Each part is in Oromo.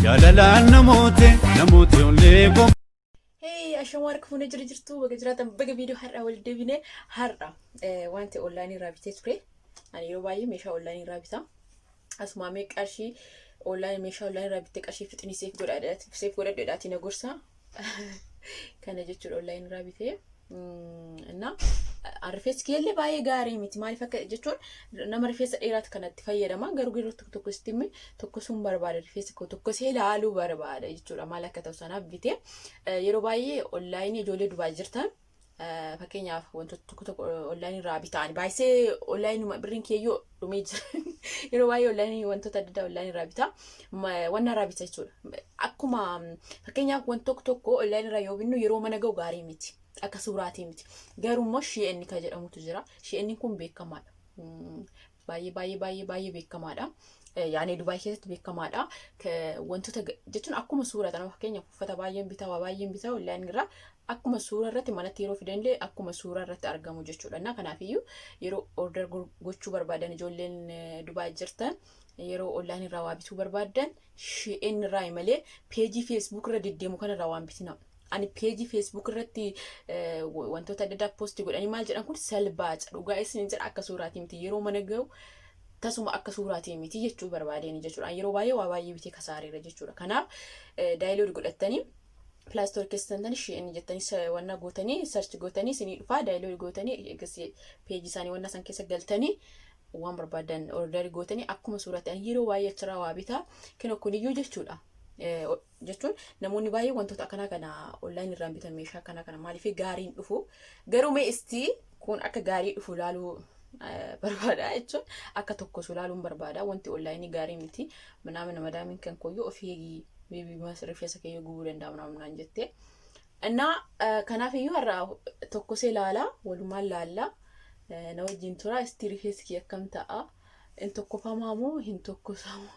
jaalalaan namooti ollee ko. Hey, ashamaa harka jirtu bakka jiraatan baga viidiyoo har'aa wal deebine har'a wanti onlaayinii irraa bitee ture. Ani yeroo baay'ee meeshaa onlaayinii irraa bita. Asuma qarshii meeshaa onlaayinii irraa bitee qarshii fixinii seef godhadheedhaati na gorsa. Kana jechuudha onlaayinii irraa bitee. እና rifeensi keellee baay'ee gaarii miti maaliif akka jechuun nama rifeensa dheeraatu kanatti fayyadama garuu yeroo tokko sitti tokko sun barbaada rifeensi tokko see ilaaluu barbaada jechuudha maal akka ta'u sanaaf bitee yeroo baay'ee onlaayinii ijoollee Dubaay jirtan fakkeenyaaf wantoota tokko onlaayinii irraa bitaan baay'ee onlaayinii birriin keeyyoo dhumee jira yeroo baay'ee onlaayinii wantoota adda addaa onlaayinii irraa bitaa wanna irraa bita jechuudha akkuma fakkeenyaaf wantoota tokko onlaayinii irraa yoo binnu yeroo mana ga'u gaarii miti. Akka suuraatii miti garuu immoo Shein ka jedhamutu jira Shein kun beekamaadha baay'ee beekamaadha yaani Dubaay keessatti beekamaadha wantoota jechuun akkuma suuraa kana fakkeenyaaf uffata baay'een bitaa onlaayinii irraa akkuma suuraa irratti manatti yeroo fidanillee akkuma suuraa irratti argamu jechuudha kanaafiyyuu yeroo order gochuu barbaadan ijoolleen Dubaay jirtan yeroo onlaayinii irraa waa bituu barbaadan Shein irraa malee peejii Facebook irra deddeemu kanarraa waan bitina. Ani peejii Facebook irratti wantoota adda addaa poostii godhanii maal jedhan kun salphaadha dhugaa isin jedha akka suuraatii miti yeroo mana ga'u tasuma akka suuraatii miti jechuu barbaadeen jechuudha yeroo baay'ee waa baay'ee bitee kasaareera jechuudha kanaaf daayilood godhatanii pilaastoor keessatti Shein jettanii wanna gootanii search gootanii isinii dhufaa daayilood gootanii peejii isaanii wanna san keessa galtanii waan barbaadan order gootanii akkuma suuraatii yeroo baay'ee achirraa waa bitaa kino kuniyyuu jechuudha. Jechuun namoonni baay'ee wantoota akkana kana onlaayinii irraa bitan meeshaa akkana kana maaliif gaariin dhufu garuu meestii kun akka gaarii dhufu ilaaluu barbaada jechuun akka tokkos ilaaluun barbaada wanti onlaayinii gaarii miti mana madaamiin kan koyyoo ofii beebii rifeensa keeyyoo gubuu danda'a naan jettee innaa kanaafiyyuu har'a tokkosee ilaalaa walumaan laallaa na wajjin tura istii rifeensi kee akkam ta'a hin tokkofamaa moo hin tokkosamu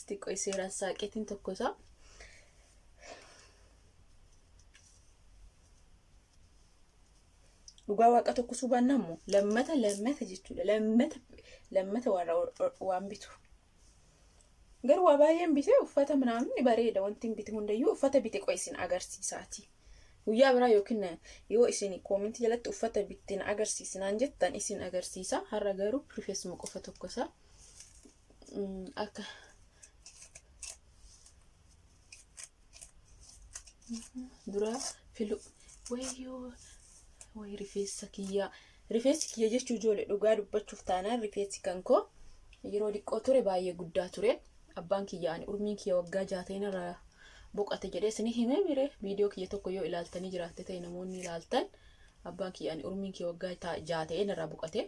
xiqqoo seeraan saaqeetiin tokkosa. Dhugaa waaqa tokkosuu baannammoo lammata jechuudha lammata waan bitu. Garuu waa baay'een bitee uffata minaamin bareeda wanti bite hundayyuu uffata bite qoy isin agarsiisaati. Guyyaa biraa yookiin yoo isin koomentii jalatti uffata bittiin agarsiisinaan jettan isin agarsiisa har'a garuu rifeensuma qofa tokkosa akka dura filu wayi rifeensi kiyya jechuu ijoollee dhugaa dubbachuuf taanaan rifeensi kan koo yeroo dhiqqoo ture baay'ee guddaa ture abbaan kiyyaan urmiin kiyya waggaa 60 irraa boqate jedhee isin himee bire viidiyoo kiyya tokko yoo ilaaltanii jiraatte ta'e namoonni ilaaltan abbaan kiyyaan urmiin kiyya waggaa 60 irraa boqate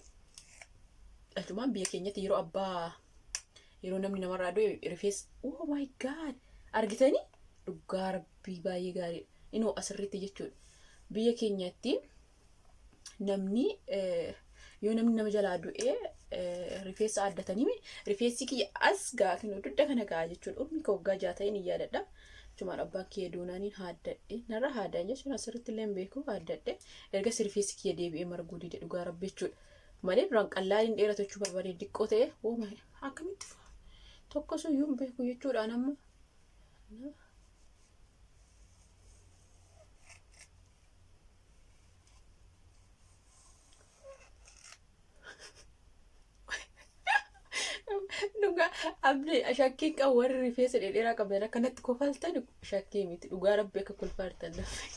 achumaan biyya keenyatti yeroo namni namarraa du'e rifeensi oh my god argitanii dhugaa rabbii baay'ee gaariidha. Inoo asirratti jechuudha. Biyya keenyatti namni yoo namni nama jalaa du'ee rifeensa addatanii rifeensi kiyya as gaakin dudda kana ga'a jechuudha. Urmi ka waggaa 60 ni yaadadha. Cumaan abbaan kiyya doonaaniin haaddadhe narra haadaan jechuun asirratti illee beeku haaddadhe erga rifeensi kiyya deebi'ee marguu dide dhugaa rabbi jechuudha. Malee duraan qallaaliin dheeratachuu barbaade diqqoo ta'e akkamitti tokkosuu iyyuu beeku jechuudha nama. Dhugaa abdii shakkii kan warri rifeensa dheeraa qaban akkanatti kofaltan shakkii miti dhugaa rabbi akka kolfaartan lafa.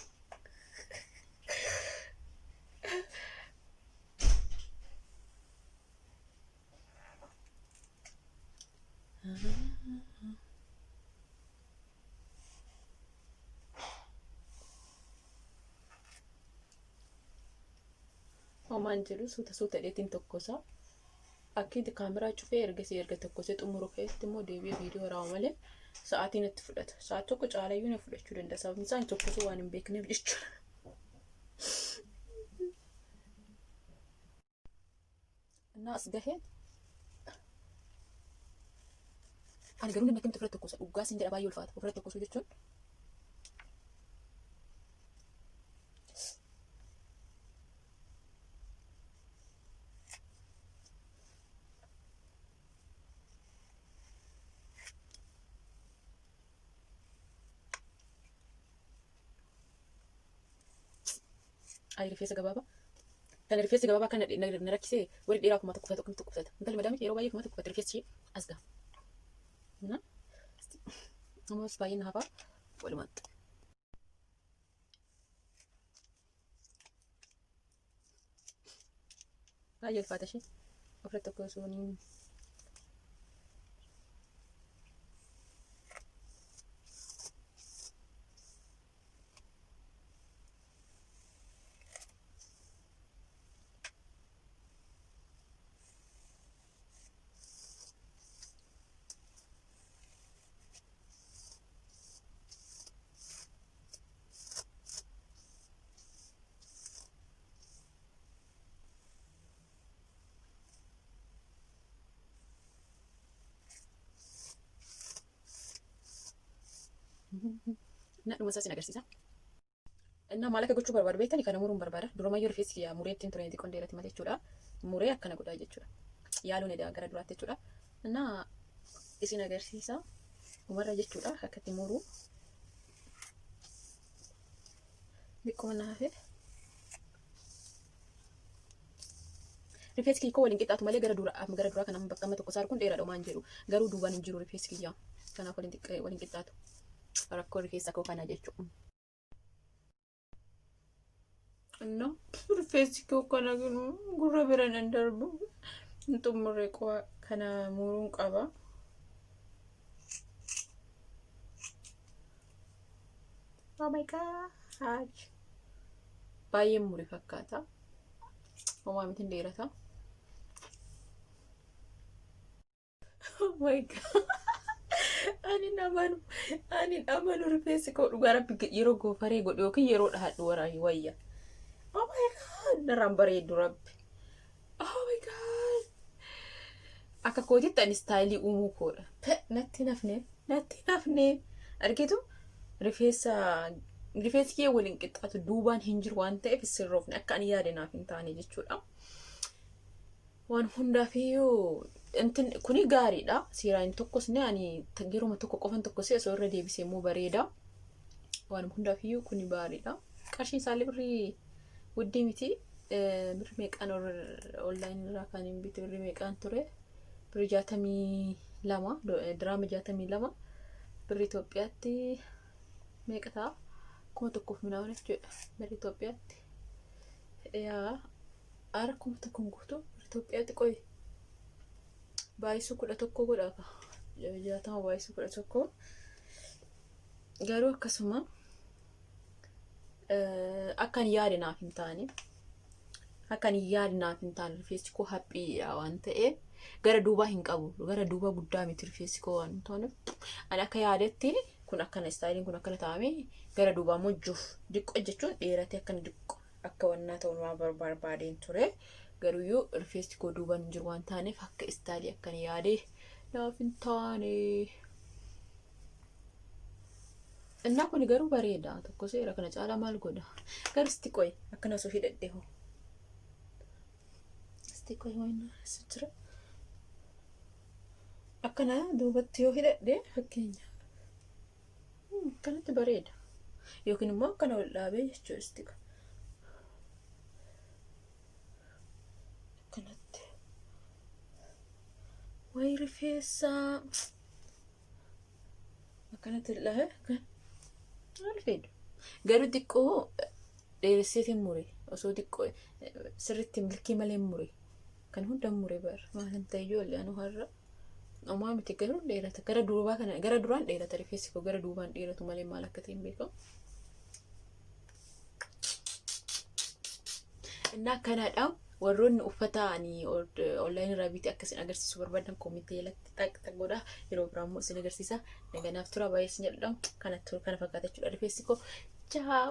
Homaan jiru suuta dheetiin tokkosaa. Akkiitti kaameraa cufee erga tokkosee xumuru keessatti immoo deebi'ee viidiyoo raawwa malee sa'aatiin itti fudhata. Sa'aat tokko caalayyuu na fudhachuu danda'a. Sababni isaa tokkosuu waan hin beekneef jechuudha. Innaa as gaheen ani garuu namni akkamitti ofirratti tokkosa dhugaa siin jedha baay'ee ulfaata ofirratti tokkosuu jechuun. rifeensa gabaabaa. Kan rifeensi gabaabaa kan na rakkisee warri dheeraa kuma tokko qubsata. Intalli madaamii yeroo baay'ee kuma tokko rifeensi as gaha. Ammas baay'ee na hafaa walumatti. Baay'ee ulfaata ishee ofirratti tokko osoo dhuma isaas ni agarsiisa. Innaa maal akka gochuu barbaadu beektanii kana muruun barbaada. Durumayyuu rifeensi muree ittiin tureen xiqqoon dheerati malee jechuudha. Muree akkana godhaa jechuudha. Yaaluun gara duraatti jechuudha. Innaa isin agarsiisa. Umarra jechuudha akka itti muruu. Xiqqoo naafee. Rifeensi kiyyaa waliin qixxaatu malee gara duraa kana bakka amma tokko saarkuun dheeraadha waan jedhu. Garuu duubaan hin jiru rifeensi kiyyaa. Kanaaf waliin qixxaatu. Rakkoo rifeensa koo kana jechuudha. No, rifeensi koo kana gurra bira nan darbu. Xumuree qoo kana muruun qaba. Oh my god. Baay'ee muri fakkaata. Homaa miti dheerata. Oh my god. Ani amanu rifeensi koo dhugaa rabbi yeroo goofaree godhe yookiin yeroo dhahadhu wayya. Oh my god, narraan bareedu rabbi. Oh my god. Akka kootitti ani istaayilii uumuu koodha. Natti nafne. Argitu rifeensi kee waliin qixxaatu duubaan hin jiru waan ta'eef sirroofne akka ani yaade naaf hin taane jechuudha. Waan hundaafiyyuu kuni gaariidha. Siiraan tokkos ne ani yeroo tokko qofan tokkos osoo irra deebisee immoo bareeda. Waan hundaafiyyuu kuni gaariidha. Qarshiin isaallee birrii wuddii miti. Birrii meeqaan online irraa kan hin bitu birrii meeqaan ture? Birrii 62 diraama 62 birrii Itoophiyaatti meeqa ta'a? 1,000 minaan jechuudha. Birrii Itoophiyaatti. Yaa ara 1,000 guutuu Itoophiyaatti qoy. Baay'isuu 11 godha. 60 baay'isuu 11. Garuu akkasuma akkan yaade naaf hin taane. Rifeensi koo haphii waan ta'eef gara duubaa hin qabu. Gara duubaa guddaa miti rifeensi koo waan ta'eef. Ani akka yaadetti kun akkana istaayiliin kun akkana taa'ame gara duubaa mojjuuf diqqoo jechuun dheerate akkana diqqoo akka wannaa ta'uun waan barbaadeen ture. Garuyyuu rifeensi koo duubaan hin jiru waan taaneef akka istaayilii akkana yaade naaf hin taane. Innaa kun garuu bareeda. Tokko seera kana caalaa maal godha? Garuu isti qoy akkana osoo hidhadhee hoo. Isti qoy waan jira. Akkana duubatti yoo hidhadhee fakkeenya. Kanatti bareeda. Yookiin immoo akkana ol dhaabee jechuudha isti qoy. Kanatti. Wayi rifeensa. Akkanatti ilaahe kan. Alfeedu. Garuu xiqqoo dheeresseetiin mure. Osoo xiqqoo sirriitti milkii malee mure. Kan hundaan mure bara. Maalan ta'e ijoollee anu har'a. Omaa miti garuu dheerata. Gara duraan dheerata rifeensi koo gara duubaan dheeratu malee maal akka ta'e hin beekamu. Innaa akkanaadha. Warroonni uffata ani online irraa bitee akkasiin agarsiisu barbaadan koomentii jalatti xaq godhaa. Yeroo biraa immoo isin agarsiisa. Naganaaf tura baay'ee isin jedhudha. Kana fakkaata jechuudha rifeensi koo. Ciao.